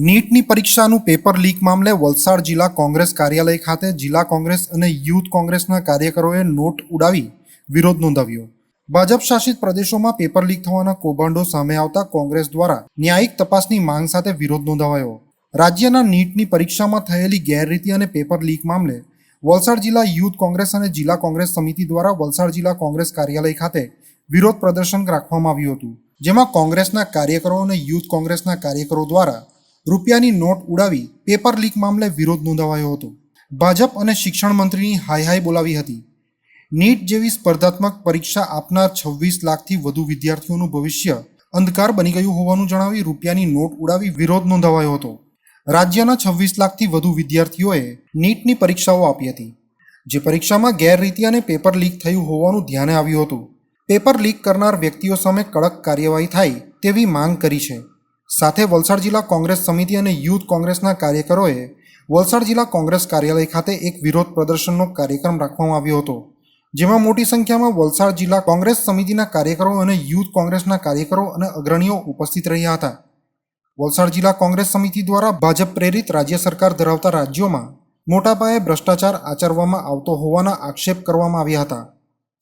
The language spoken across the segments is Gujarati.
નીટની પરીક્ષાનું પેપર લીક મામલે વલસાડ જિલ્લા કોંગ્રેસ કાર્યાલય ખાતે જિલ્લા કોંગ્રેસ અને યુથ કોંગ્રેસના કાર્યકરોએ નોટ ઉડાવી વિરોધ નોંધાવ્યો। ભાજપ શાસિત પ્રદેશોમાં પેપર લીક થવાના કૌભાંડો સામે આવતા કોંગ્રેસ દ્વારા ન્યાયિક તપાસની માંગ સાથે વિરોધ નોંધાવાયો। રાજ્યના નીટની પરીક્ષામાં થયેલી ગેરરીતિ અને પેપર લીક મામલે વલસાડ જિલ્લા યુથ કોંગ્રેસ અને જિલ્લા કોંગ્રેસ સમિતિ દ્વારા વલસાડ જિલ્લા કોંગ્રેસ કાર્યાલય ખાતે વિરોધ પ્રદર્શન રાખવામાં આવ્યું હતું, જેમાં કોંગ્રેસના કાર્યકરો અને યુથ કોંગ્રેસના કાર્યકરો દ્વારા રૂપિયાની નોટ ઉડાવી પેપર લીક મામલે વિરોધ નોંધાવાયો હતો। ભાજપ અને શિક્ષણ મંત્રીની હાય હાય બોલાવી હતી। નીટ જેવી સ્પર્ધાત્મક પરીક્ષા આપનાર 26 લાખથી વધુ વિદ્યાર્થીઓનું ભવિષ્ય અંધકાર બની ગયું હોવાનું જણાવી રૂપિયાની નોટ ઉડાવી વિરોધ નોંધાવાયો હતો। રાજ્યના 26 લાખથી વધુ વિદ્યાર્થીઓએ નીટની પરીક્ષાઓ આપી હતી, જે પરીક્ષામાં ગેરરીતિ અને પેપર લીક થયું હોવાનું ધ્યાને આવ્યું હતું। પેપર લીક કરનાર વ્યક્તિઓ સામે કડક કાર્યવાહી થાય તેવી માંગ કરી છે। સાથે વલસાડ જિલ્લા કોંગ્રેસ સમિતિ અને યુથ કોંગ્રેસના કાર્યકરોએ વલસાડ જિલ્લા કોંગ્રેસ કાર્યાલય ખાતે એક વિરોધ પ્રદર્શનનો કાર્યક્રમ રાખવામાં આવ્યો હતો, જેમાં મોટી સંખ્યામાં વલસાડ જિલ્લા કોંગ્રેસ સમિતિના કાર્યકરો અને યુથ કોંગ્રેસના કાર્યકરો અને અગ્રણીઓ ઉપસ્થિત રહ્યા હતા। વલસાડ જિલ્લા કોંગ્રેસ સમિતિ દ્વારા ભાજપ પ્રેરિત રાજ્ય સરકાર ધરાવતા રાજ્યોમાં મોટા પાયે ભ્રષ્ટાચાર આચરવામાં આવતો હોવાના આક્ષેપ કરવામાં આવ્યા હતા।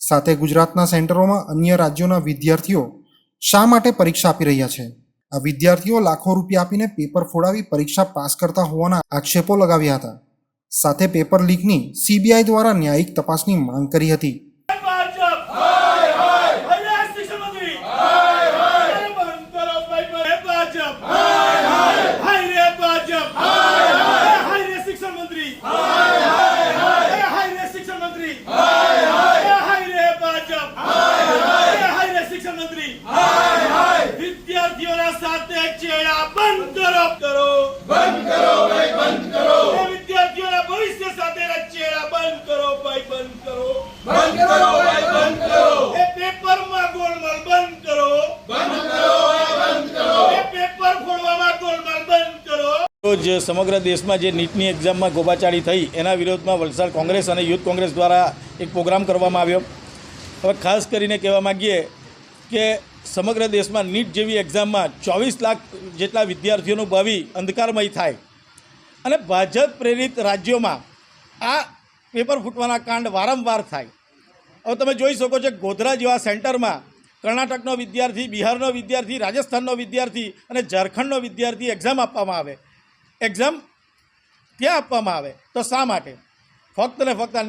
સાથે ગુજરાતના સેન્ટરોમાં અન્ય રાજ્યોના વિદ્યાર્થીઓ શા માટે પરીક્ષા આપી રહ્યા છે? આ વિદ્યાર્થીઓ લાખો રૂપિયા આપીને પેપર ફોડાવી પરીક્ષા પાસ કરતા હોવાના આક્ષેપો લગાવ્યા હતા। સાથે પેપર લીકની સીબીઆઈ દ્વારા ન્યાયિક તપાસની માંગ કરી હતી। રોજ સમગ્ર દેશમાં જે નીટની એક્ઝામમાં ગોબાચારી થઈ એના વિરોધમાં વલસાડ કોંગ્રેસ અને યુથ કોંગ્રેસ દ્વારા એક પ્રોગ્રામ કરવામાં આવ્યો। હવે ખાસ કરીને કહેવા માગીએ કે સમગ્ર દેશમાં નીટ જેવી એક્ઝામમાં 24 લાખ જેટલા વિદ્યાર્થીઓનું ભાવિ અંધકારમય થાય અને ભાજપ પ્રેરિત રાજ્યોમાં આ પેપર ફૂટવાના કાંડ વારંવાર થાય। હવે તમે જોઈ શકો છો ગોધરા જેવા સેન્ટરમાં કર્ણાટકનો વિદ્યાર્થી, બિહારનો વિદ્યાર્થી, રાજસ્થાનનો વિદ્યાર્થી અને ઝારખંડનો વિદ્યાર્થી એક્ઝામ આપવામાં આવે, એક્ઝામ ત્યાં આપવામાં આવે તો શા માટે? ફક્ત ને ફક્ત આ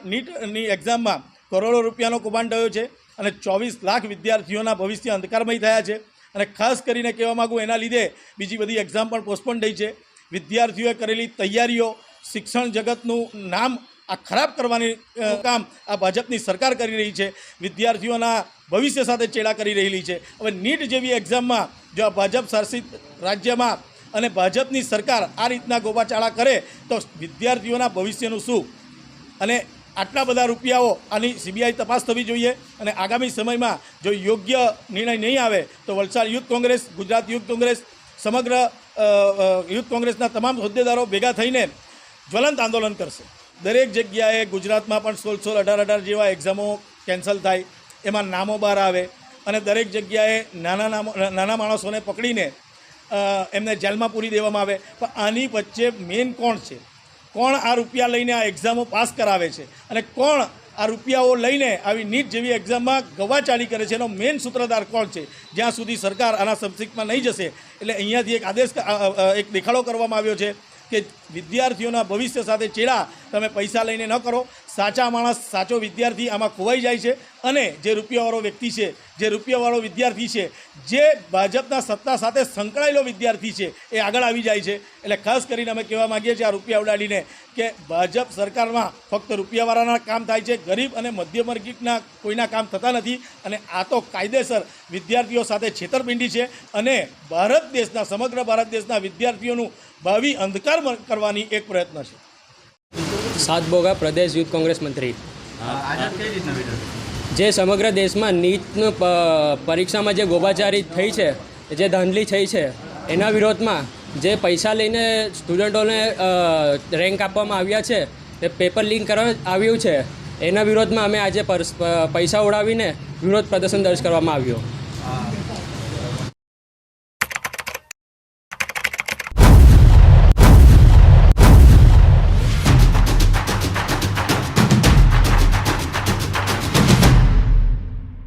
નીટની એક્ઝામમાં કરોડો રૂપિયાનો કૌભાંડ થયો છે અને 24 લાખ વિદ્યાર્થીઓના ભવિષ્ય અંધકારમય થયા છે। અને ખાસ કરીને કહેવા માગું એના લીધે બીજી બધી એક્ઝામ પણ પોસ્ટપોન થઈ છે। વિદ્યાર્થીઓએ કરેલી તૈયારીઓ, શિક્ષણ જગતનું નામ આ ખરાબ કરવાની કામ આ ભાજપની સરકાર કરી રહી છે, વિદ્યાર્થીઓના ભવિષ્ય સાથે ચેડા કરી રહેલી છે। હવે નીટ જેવી એક્ઝામમાં જો આ ભાજપ શાસિત રાજ્યમાં અને ભાજપની સરકાર આ રીતના ગોબાચાળા કરે તો વિદ્યાર્થીઓના ભવિષ્યનું શું? અને આટલા બધા રૂપિયાઓ આની સીબીઆઈ તપાસ થવી જોઈએ અને આગામી સમયમાં જો યોગ્ય નિર્ણય નહીં આવે તો વલસાડ યુથ કોંગ્રેસ, ગુજરાત યુથ કોંગ્રેસ, સમગ્ર યુથ કોંગ્રેસના તમામ હોદ્દેદારો ભેગા થઈને જ્વલંત આંદોલન કરશે। દરેક જગ્યાએ ગુજરાતમાં પણ 16, 18 જેવા એક્ઝામો કેન્સલ થાય, એમાં નામો બહાર આવે અને દરેક જગ્યાએ નાના માણસોને પકડીને એમને જેલમાં પૂરી દેવામાં આવે। પણ આની વચ્ચે મેઇન કોણ છે? કોણ આ રૂપિયા લઈને આ એક્ઝામો પાસ કરાવે છે અને કોણ આ રૂપિયાઓ લઈને આવી નીટ જેવી એક્ઝામમાં ગવાચાળી કરે છે? એનો મેઇન સૂત્રધાર કોણ છે? જ્યાં સુધી સરકાર આના સંક્ષિપ્તમાં નહીં જશે એટલે અહીંયાથી એક દેખાડો કરવામાં આવ્યો છે કે વિદ્યાર્થીઓના ભવિષ્ય સાથે ચેડા તમે પૈસા લઈને ન કરો। સાચા માણસ, સાચો વિદ્યાર્થી આમાં ખોવાઈ જાય છે અને જે રૂપિયાવાળો વ્યક્તિ છે, જે રૂપિયાવાળો વિદ્યાર્થી છે, જે ભાજપના સત્તા સાથે સંકળાયેલો વિદ્યાર્થી છે એ આગળ આવી જાય છે। એટલે ખાસ કરીને અમે કહેવા માગીએ છીએ આ રૂપિયા ઉડાડીને કે ભાજપ સરકારમાં ફક્ત રૂપિયાવાળાના કામ થાય છે, ગરીબ અને મધ્યમવર્ગીના કોઈના કામ થતા નથી અને આ તો કાયદેસર વિદ્યાર્થીઓ સાથે છેતરપિંડી છે અને સમગ્ર ભારત દેશના વિદ્યાર્થીઓનું ભાવિ અંધકાર કરવાની એક પ્રયત્ન છે। સાત બોગા પ્રદેશ યુથ કોંગ્રેસ મંત્રી। જે સમગ્ર દેશમાં નીટનું પરીક્ષામાં જે ગોબાચારી થઈ છે, જે ધાંધલી થઈ છે, એના વિરોધમાં જે પૈસા લઈને સ્ટુડન્ટોને રેન્ક આપવામાં આવ્યા છે, એ પેપર લીક કરવા આવ્યું છે, એના વિરોધમાં અમે આજે પૈસા ઉડાવીને વિરોધ પ્રદર્શન દર્જ કરવામાં આવ્યો।